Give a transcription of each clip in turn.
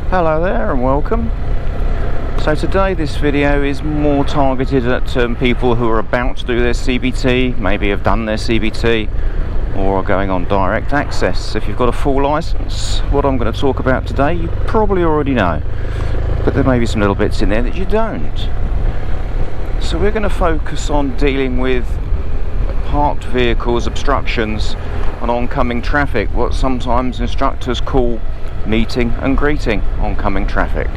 Hello there and welcome. So today this video is more targeted at people who are about to do their CBT, maybe have done their CBT or are going on direct access. If you've got a full license, what I'm going to talk about today you probably already know, but there may be some little bits in there that you don't. So we're going to focus on dealing with parked vehicles, obstructions and oncoming traffic, what sometimes instructors call meeting and greeting oncoming traffic.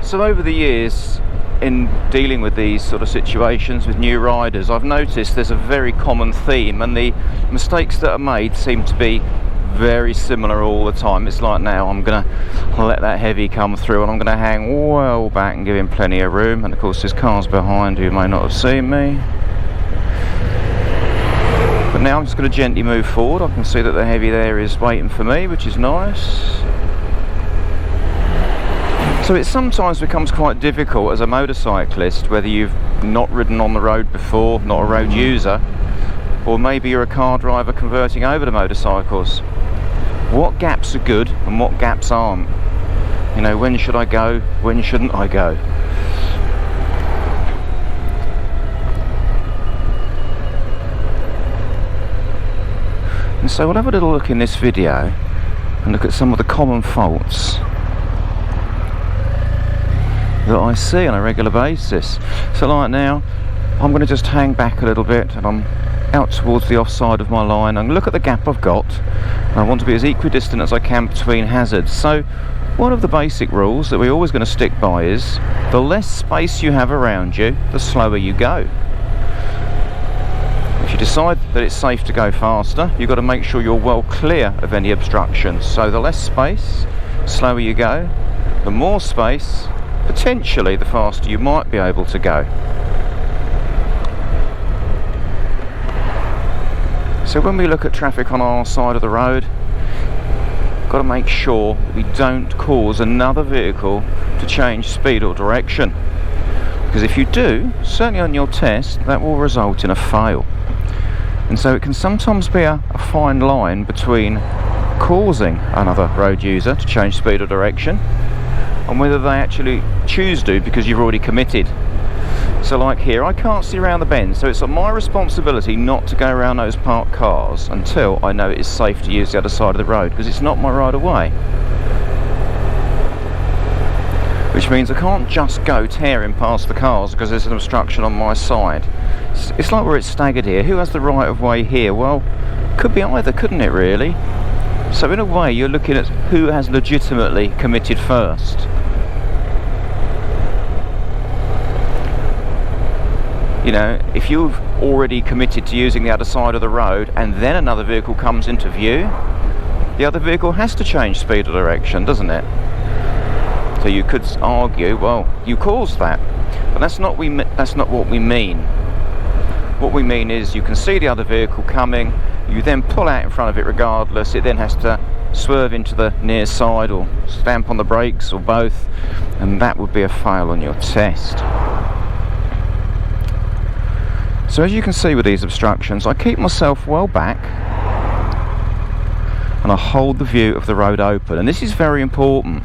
So over the years in dealing with these sort of situations with new riders, I've noticed there's a very common theme, and the mistakes that are made seem to be very similar all the time. It's like, now I'm going to let that heavy come through and I'm going to hang well back and give him plenty of room, and of course there's cars behind who may not have seen me. But now I'm just going to gently move forward. I can see that the heavy there is waiting for me, which is nice. So it sometimes becomes quite difficult as a motorcyclist, whether you've not ridden on the road before, not a road user, or maybe you're a car driver converting over to motorcycles. What gaps are good and what gaps aren't? You know, when should I go, when shouldn't I go? And so we'll have a little look in this video and look at some of the common faults that I see on a regular basis. So like now, I'm going to just hang back a little bit and I'm out towards the offside of my line and look at the gap I've got. And I want to be as equidistant as I can between hazards. So one of the basic rules that we're always going to stick by is the less space you have around you, the slower you go. If you decide that it's safe to go faster, you've got to make sure you're well clear of any obstructions. So the less space, slower you go. The more space, potentially the faster you might be able to go. So when we look at traffic on our side of the road, we've got to make sure we don't cause another vehicle to change speed or direction. Because if you do, certainly on your test, that will result in a fail. And so it can sometimes be a fine line between causing another road user to change speed or direction and whether they actually choose to because you've already committed. So like here, I can't see around the bend, so it's my responsibility not to go around those parked cars until I know it is safe to use the other side of the road, because it's not my right of way. Which means I can't just go tearing past the cars because there's an obstruction on my side. It's like where it's staggered here. Who has the right of way here? Well, could be either, couldn't it really? So in a way you're looking at who has legitimately committed first. You know, if you've already committed to using the other side of the road and then another vehicle comes into view, the other vehicle has to change speed or direction, doesn't it? So you could argue, well, you caused that, but that's not what we mean. What we mean is you can see the other vehicle coming, you then pull out in front of it regardless, it then has to swerve into the near side or stamp on the brakes or both, and that would be a fail on your test. So as you can see with these obstructions, I keep myself well back and I hold the view of the road open, and this is very important.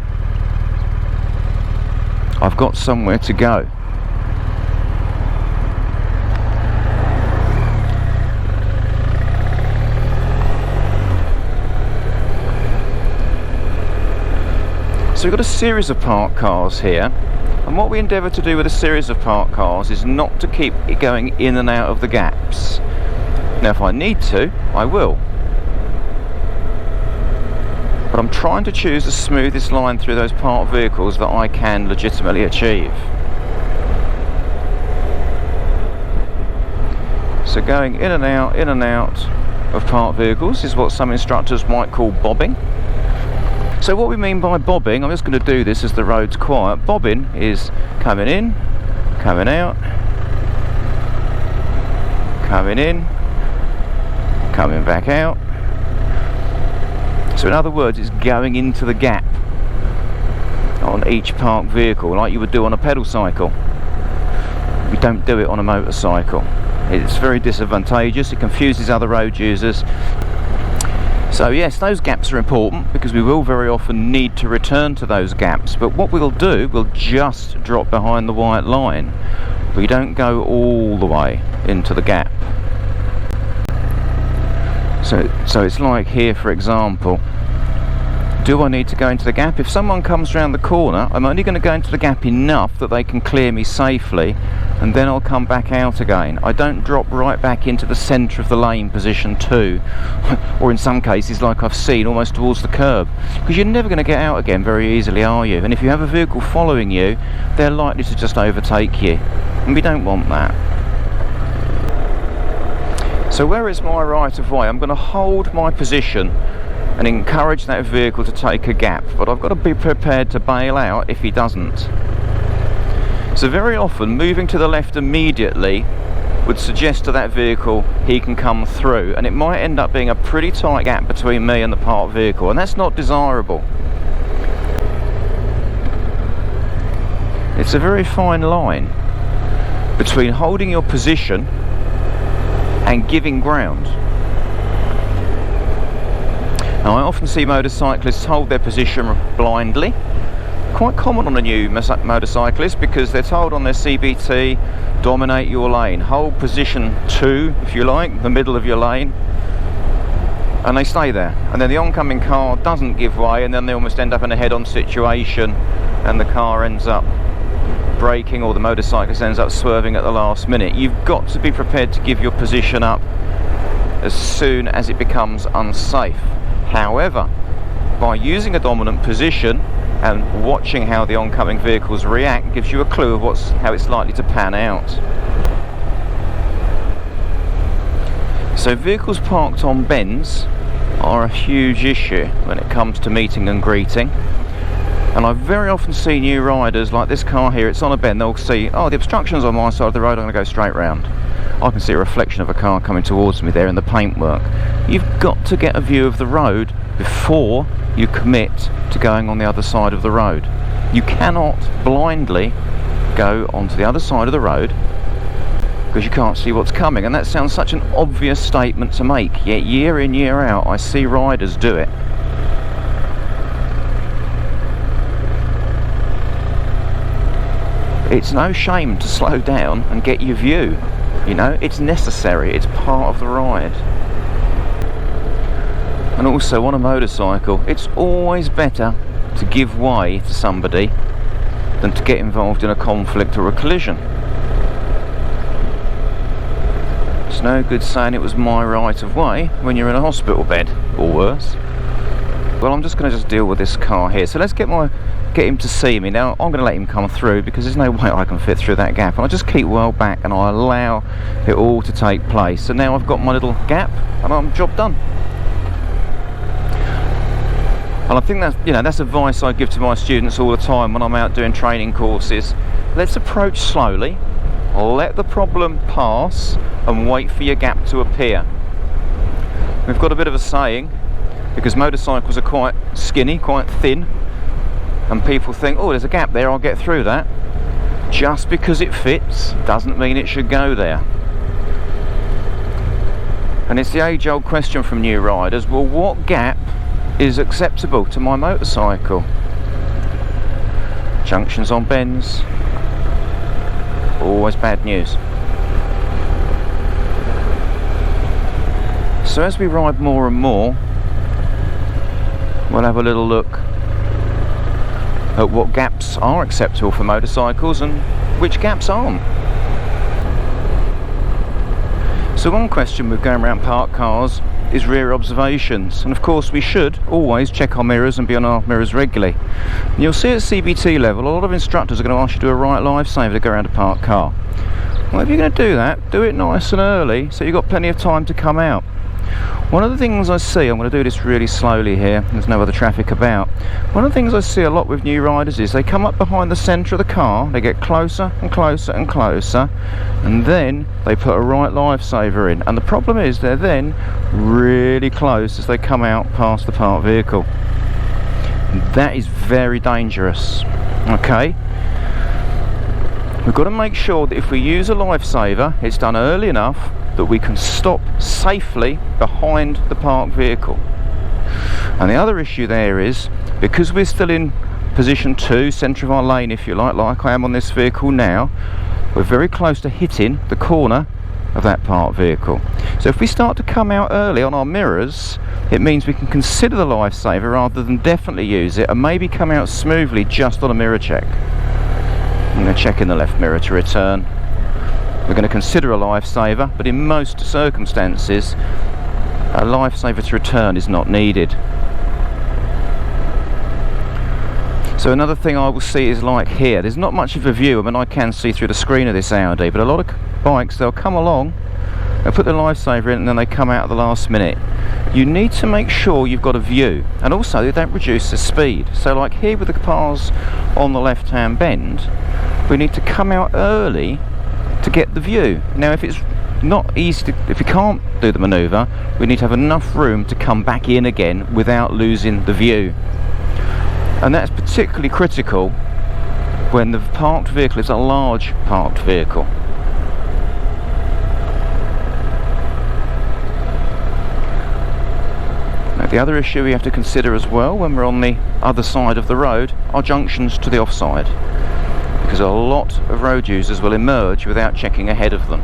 I've got somewhere to go. So we've got a series of parked cars here, and what we endeavour to do with a series of parked cars is not to keep it going in and out of the gaps. Now if I need to, I will. But I'm trying to choose the smoothest line through those parked vehicles that I can legitimately achieve. So going in and out of parked vehicles is what some instructors might call bobbing. So what we mean by bobbing, I'm just going to do this as the road's quiet. Bobbing is coming in, coming out, coming in, coming back out. So in other words, it's going into the gap on each parked vehicle like you would do on a pedal cycle. We don't do it on a motorcycle. It's very disadvantageous, it confuses other road users. So yes, those gaps are important because we will very often need to return to those gaps, but what we'll do, we'll just drop behind the white line. We don't go all the way into the gap. So it's like here, for example, do I need to go into the gap? If someone comes around the corner, I'm only going to go into the gap enough that they can clear me safely, and then I'll come back out again. I don't drop right back into the centre of the lane, position 2, or in some cases, like I've seen, almost towards the curb, because you're never going to get out again very easily, are you? And if you have a vehicle following you, they're likely to just overtake you, and we don't want that. So where is my right of way? I'm going to hold my position and encourage that vehicle to take a gap, but I've got to be prepared to bail out if he doesn't. So very often moving to the left immediately would suggest to that vehicle he can come through, and it might end up being a pretty tight gap between me and the parked vehicle, and that's not desirable. It's a very fine line between holding your position and giving ground. Now, I often see motorcyclists hold their position blindly. Quite common on a new motorcyclist, because they're told on their CBT, dominate your lane, hold position 2 if you like, the middle of your lane, and they stay there, and then the oncoming car doesn't give way, and then they almost end up in a head-on situation, and the car ends up braking, or the motorcyclist ends up swerving at the last minute. You've got to be prepared to give your position up as soon as it becomes unsafe. However, by using a dominant position and watching how the oncoming vehicles react gives you a clue of how it's likely to pan out. So vehicles parked on bends are a huge issue when it comes to meeting and greeting. And I very often see new riders, like this car here, it's on a bend, they'll see, oh, the obstruction's on my side of the road, I'm going to go straight round. I can see a reflection of a car coming towards me there in the paintwork. You've got to get a view of the road before you commit to going on the other side of the road. You cannot blindly go onto the other side of the road because you can't see what's coming, and that sounds such an obvious statement to make, yet year in, year out I see riders do it. It's no shame to slow down and get your view. You know, it's necessary, it's part of the ride. And also on a motorcycle, it's always better to give way to somebody than to get involved in a conflict or a collision. It's no good saying it was my right of way when you're in a hospital bed, or worse. Well, I'm just going to deal with this car here. So let's get him to see me. Now, I'm going to let him come through because there's no way I can fit through that gap. And I just keep well back and I allow it all to take place. So now I've got my little gap and I'm job done. And I think that's advice I give to my students all the time when I'm out doing training courses. Let's approach slowly, let the problem pass and wait for your gap to appear. We've got a bit of a saying, because motorcycles are quite skinny, quite thin, and people think, oh, there's a gap there, I'll get through that. Just because it fits doesn't mean it should go there. And it's the age-old question from new riders, well, what gap is acceptable to my motorcycle? Junctions on bends, always bad news. So as we ride more and more, we'll have a little look at what gaps are acceptable for motorcycles and which gaps aren't. So one question with going around parked cars is rear observations, and of course we should always check our mirrors and be on our mirrors regularly. And you'll see at CBT level a lot of instructors are going to ask you to do a right lifesaver to go around a parked car. Well, if you're going to do that, do it nice and early so you've got plenty of time to come out. One of the things I see, I'm going to do this really slowly here, there's no other traffic about. One of the things I see a lot with new riders is they come up behind the centre of the car, they get closer and closer and closer, and then they put a right lifesaver in. And the problem is they're then really close as they come out past the parked vehicle. And that is very dangerous. Okay? We've got to make sure that if we use a lifesaver, it's done early enough that we can stop safely behind the parked vehicle. And the other issue there is, because we're still in position 2, centre of our lane if you like I am on this vehicle now, we're very close to hitting the corner of that parked vehicle. So if we start to come out early on our mirrors, it means we can consider the lifesaver rather than definitely use it, and maybe come out smoothly just on a mirror check. I'm going to check in the left mirror to return. We're going to consider a lifesaver, but in most circumstances a lifesaver to return is not needed. So another thing I will see is like here, there's not much of a view. I mean, I can see through the screen of this Audi, but a lot of bikes, they'll come along, they'll put the lifesaver in and then they come out at the last minute. You need to make sure you've got a view, and also they don't reduce the speed. So like here with the cars on the left hand bend, we need to come out early to get the view. Now if it's not easy to, if you can't do the manoeuvre, we need to have enough room to come back in again without losing the view. And that's particularly critical when the parked vehicle is a large parked vehicle. Now, the other issue we have to consider as well when we're on the other side of the road are junctions to the offside, because a lot of road users will emerge without checking ahead of them.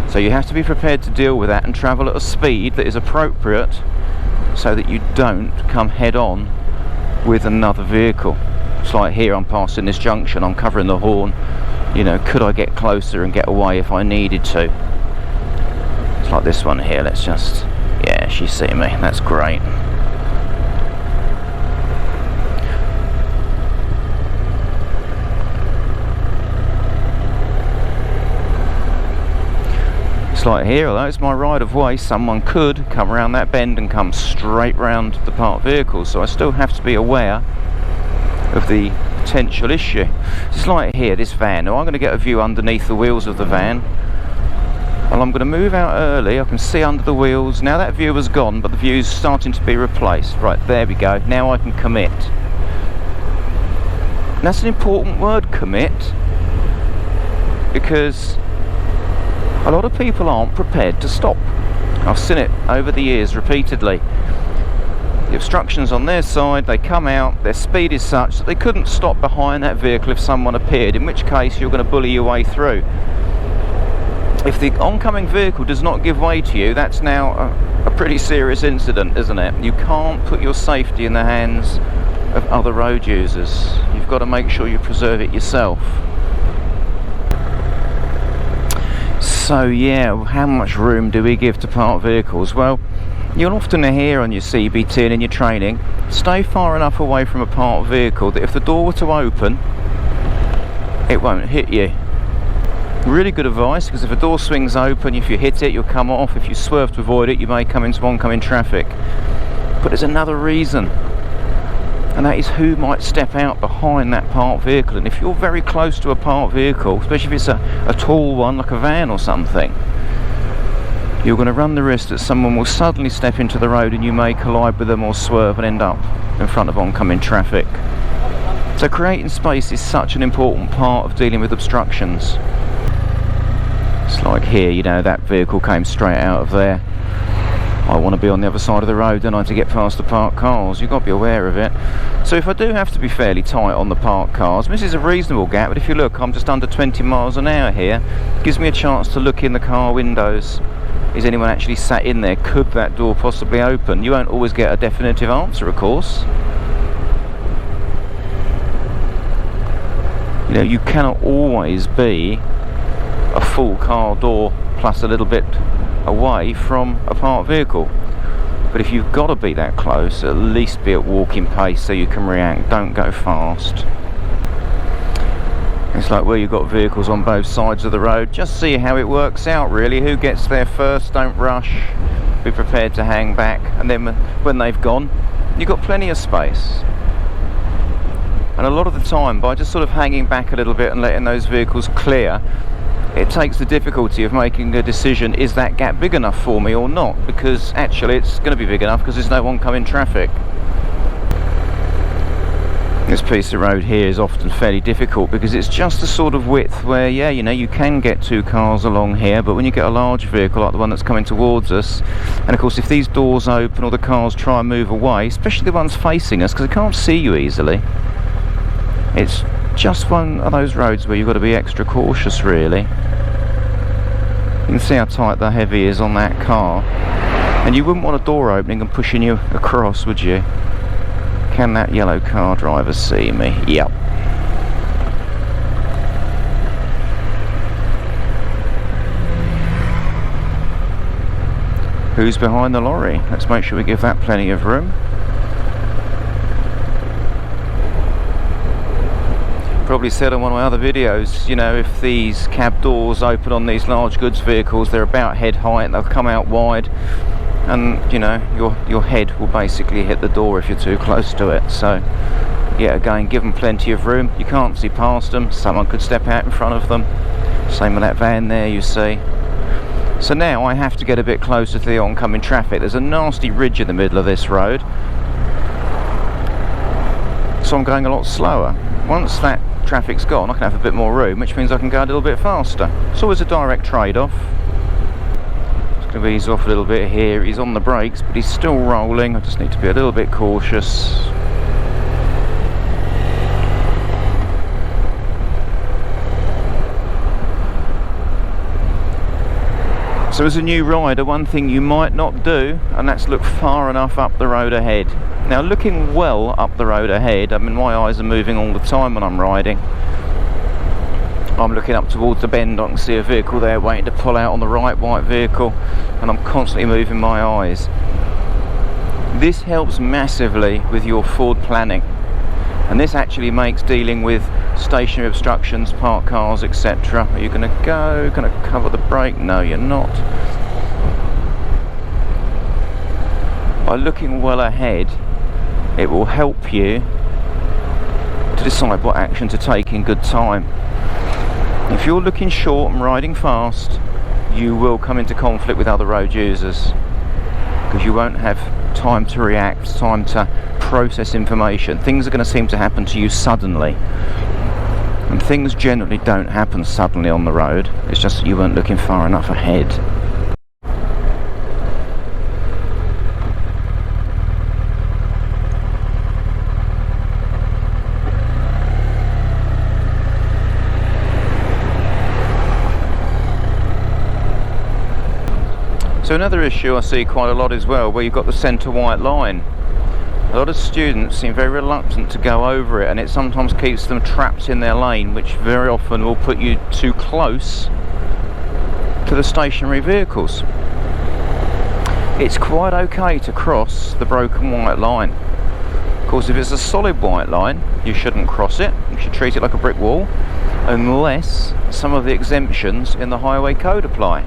So you have to be prepared to deal with that and travel at a speed that is appropriate so that you don't come head on with another vehicle. It's like here, I'm passing this junction, I'm covering the horn, you know, could I get closer and get away if I needed to? It's like this one here, let's just, yeah, she's seeing me, that's great. It's like here, although it's my right of way, someone could come around that bend and come straight round the parked vehicle, so I still have to be aware of the potential issue. It's like here, this van. Now I'm going to get a view underneath the wheels of the van, and I'm going to move out early. I can see under the wheels. Now that view has gone, but the view's starting to be replaced. Right, there we go. Now I can commit. And that's an important word, commit, because a lot of people aren't prepared to stop. I've seen it over the years repeatedly. The obstructions on their side, they come out, their speed is such that they couldn't stop behind that vehicle if someone appeared, in which case you're going to bully your way through. If the oncoming vehicle does not give way to you, that's now a pretty serious incident, isn't it? You can't put your safety in the hands of other road users. You've got to make sure you preserve it yourself. So yeah, how much room do we give to parked vehicles? Well, you'll often hear on your CBT and in your training, stay far enough away from a parked vehicle that if the door were to open, it won't hit you. Really good advice, because if a door swings open, if you hit it, you'll come off. If you swerve to avoid it, you may come into oncoming traffic. But there's another reason, and that is who might step out behind that parked vehicle. And if you're very close to a parked vehicle, especially if it's a tall one like a van or something, you're going to run the risk that someone will suddenly step into the road and you may collide with them or swerve and end up in front of oncoming traffic. So creating space is such an important part of dealing with obstructions. It's like here, you know, that vehicle came straight out of there. I want to be on the other side of the road, don't I, to get past the parked cars. You've got to be aware of it. So if I do have to be fairly tight on the parked cars, this is a reasonable gap, but if you look, I'm just under 20 miles an hour here. It gives me a chance to look in the car windows. Is anyone actually sat in there? Could that door possibly open? You won't always get a definitive answer, of course. You know, you cannot always be a full car door plus a little bit away from a parked vehicle, but if you've got to be that close, at least be at walking pace so you can react. Don't go fast. It's like where you've got vehicles on both sides of the road, just see how it works out really. Who gets there first? Don't rush, be prepared to hang back, and then when they've gone, you've got plenty of space. And a lot of the time, by just sort of hanging back a little bit and letting those vehicles clear, it takes the difficulty of making a decision, is that gap big enough for me or not? Because actually it's going to be big enough because there's no oncoming traffic. This piece of road here is often fairly difficult because it's just the sort of width where, yeah, you know, you can get two cars along here, but when you get a large vehicle like the one that's coming towards us, and of course if these doors open or the cars try and move away, especially the ones facing us, because they can't see you easily, it's just one of those roads where you've got to be extra cautious, really. You can see how tight the heavy is on that car, and you wouldn't want a door opening and pushing you across, would you? Can that yellow car driver see me? Yep. Who's behind the lorry? Let's make sure we give that plenty of room. Probably said on one of my other videos, you know, if these cab doors open on these large goods vehicles, they're about head height and they'll come out wide, and you know, your head will basically hit the door if you're too close to it. So yeah, again, give them plenty of room. You can't see past them, someone could step out in front of them. Same with that van there, you see. So now I have to get a bit closer to the oncoming traffic. There's a nasty ridge in the middle of this road, so I'm going a lot slower. Once that traffic's gone, I can have a bit more room, which means I can go a little bit faster. It's always a direct trade-off. Just going to ease off a little bit here. He's on the brakes, but he's still rolling. I just need to be a little bit cautious. So as a new rider, one thing you might not do, and that's look far enough up the road ahead. Now, looking well up the road ahead, I mean, my eyes are moving all the time when I'm riding. I'm looking up towards the bend, I can see a vehicle there waiting to pull out on the right, white vehicle, and I'm constantly moving my eyes. This helps massively with your forward planning, and this actually makes dealing with stationary obstructions, parked cars, etc. Are you going to go? Going to cover the brake? No, you're not. By looking well ahead, it will help you to decide what action to take in good time. If you're looking short and riding fast, you will come into conflict with other road users, because you won't have time to react, time to process information. Things are going to seem to happen to you suddenly, and things generally don't happen suddenly on the road. It's just that you weren't looking far enough ahead. So another issue I see quite a lot as well, where you've got the centre white line. A lot of students seem very reluctant to go over it, and it sometimes keeps them trapped in their lane, which very often will put you too close to the stationary vehicles. It's quite okay to cross the broken white line. Of course, if it's a solid white line, you shouldn't cross it. You should treat it like a brick wall, unless some of the exemptions in the highway code apply,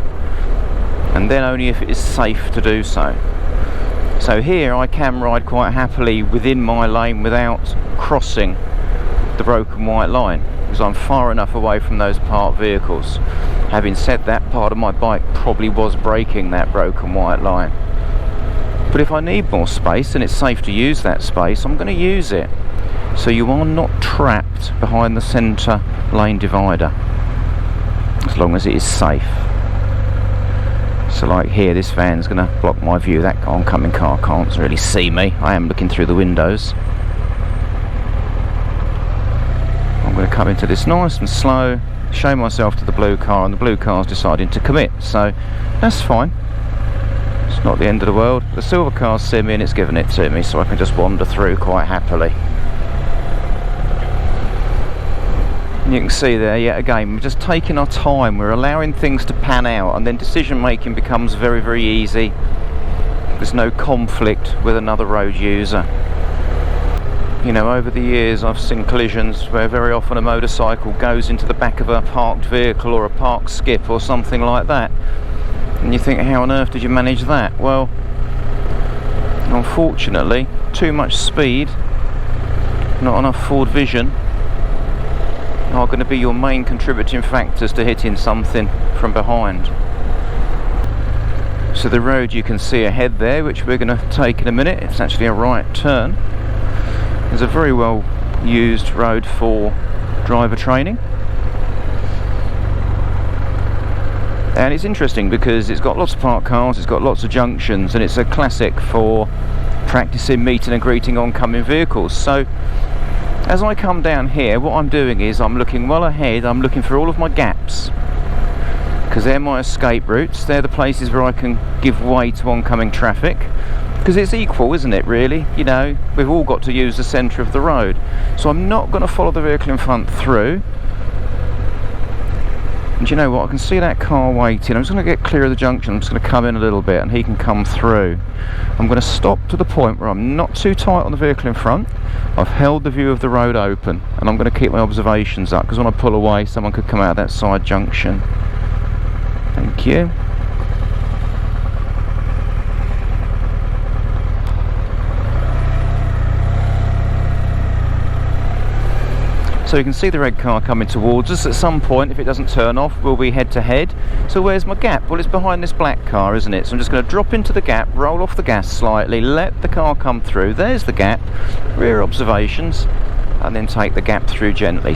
and then only if it is safe to do so. So here I can ride quite happily within my lane without crossing the broken white line, because I'm far enough away from those parked vehicles. Having said that, part of my bike probably was braking that broken white line. But if I need more space and it's safe to use that space, I'm going to use it. So you are not trapped behind the centre lane divider, as long as it is safe. So like here, this van's going to block my view. That oncoming car can't really see me. I am looking through the windows. I'm going to come into this nice and slow, show myself to the blue car, and the blue car's deciding to commit. So that's fine. It's not the end of the world. The silver car's seen me and it's given it to me, so I can just wander through quite happily. You can see there, yet again, we're just taking our time, we're allowing things to pan out, and then decision making becomes very, very easy. There's no conflict with another road user. You know, over the years I've seen collisions where very often a motorcycle goes into the back of a parked vehicle or a park skip or something like that, and you think, how on earth did you manage that? Well, unfortunately, too much speed, not enough forward vision, are going to be your main contributing factors to hitting something from behind. So the road you can see ahead there, which we're going to take in a minute, it's actually a right turn. There's a very well used road for driver training. And it's interesting because it's got lots of parked cars, it's got lots of junctions, and it's a classic for practicing meeting and greeting oncoming vehicles. So as I come down here, what I'm doing is I'm looking well ahead. I'm looking for all of my gaps, because they're my escape routes. They're the places where I can give way to oncoming traffic, because it's equal, isn't it, really? You know, we've all got to use the centre of the road. So I'm not going to follow the vehicle in front through. And you know what, I can see that car waiting. I'm just going to get clear of the junction. I'm just going to come in a little bit and he can come through. I'm going to stop to the point where I'm not too tight on the vehicle in front. I've held the view of the road open, and I'm going to keep my observations up, because when I pull away someone could come out of that side junction. Thank you. So you can see the red car coming towards us. At some point, if it doesn't turn off, we'll be head to head. So where's my gap? Well, it's behind this black car, isn't it? So I'm just going to drop into the gap, roll off the gas slightly, let the car come through. There's the gap, rear observations, and then take the gap through gently.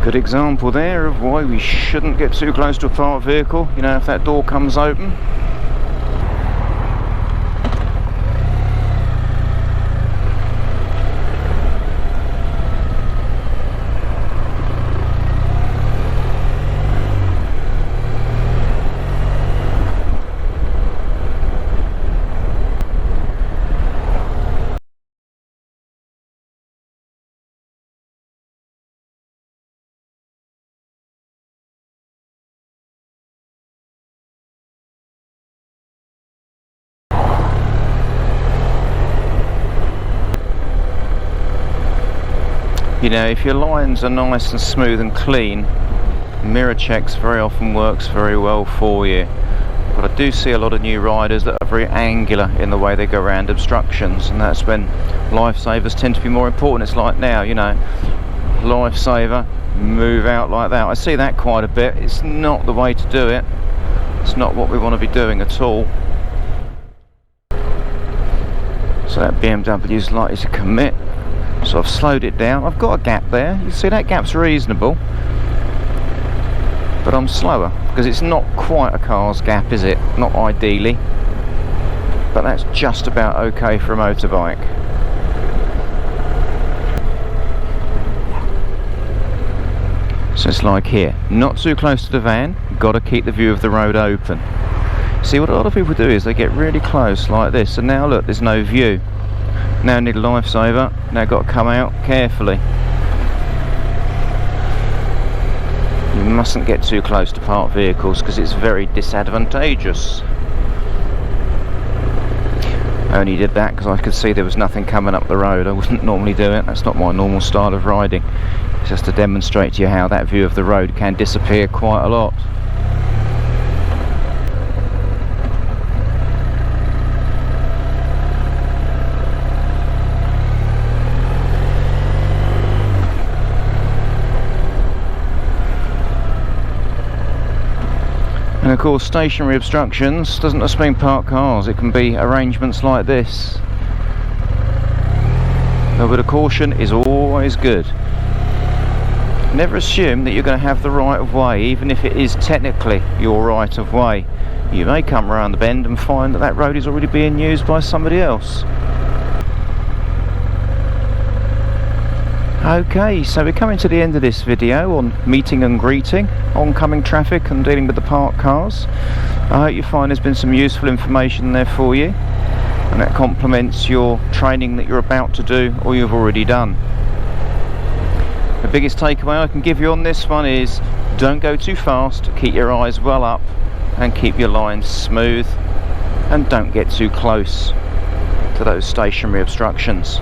Good example there of why we shouldn't get too close to a parked vehicle. You know, if that door comes open. You know, if your lines are nice and smooth and clean, mirror checks very often works very well for you. But I do see a lot of new riders that are very angular in the way they go around obstructions, and that's when lifesavers tend to be more important. It's like now, you know, lifesaver, move out like that. I see that quite a bit. It's not the way to do it. It's not what we want to be doing at all. So that BMW is likely to commit. So I've slowed it down. I've got a gap there. You see that gap's reasonable, but I'm slower because it's not quite a car's gap, is it? Not ideally, but that's just about okay for a motorbike. So it's like here, not too close to the van, got to keep the view of the road open. See, what a lot of people do is they get really close like this, and now look, there's no view. Now I need a lifesaver, now got to come out carefully. You mustn't get too close to parked vehicles because it's very disadvantageous. I only did that because I could see there was nothing coming up the road. I wouldn't normally do it, that's not my normal style of riding. It's just to demonstrate to you how that view of the road can disappear quite a lot. And of course, stationary obstructions doesn't just mean parked cars, it can be arrangements like this. A bit of caution is always good. Never assume that you're going to have the right of way, even if it is technically your right of way. You may come around the bend and find that that road is already being used by somebody else. Okay, so we're coming to the end of this video on meeting and greeting, oncoming traffic and dealing with the parked cars. I hope you find there's been some useful information there for you, and that complements your training that you're about to do or you've already done. The biggest takeaway I can give you on this one is don't go too fast, keep your eyes well up and keep your lines smooth, and don't get too close to those stationary obstructions.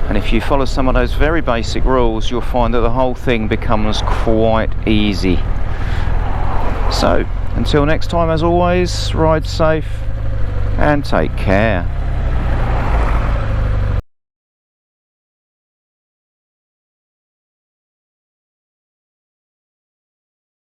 And if you follow some of those very basic rules, you'll find that the whole thing becomes quite easy. So, until next time, as always, ride safe and take care.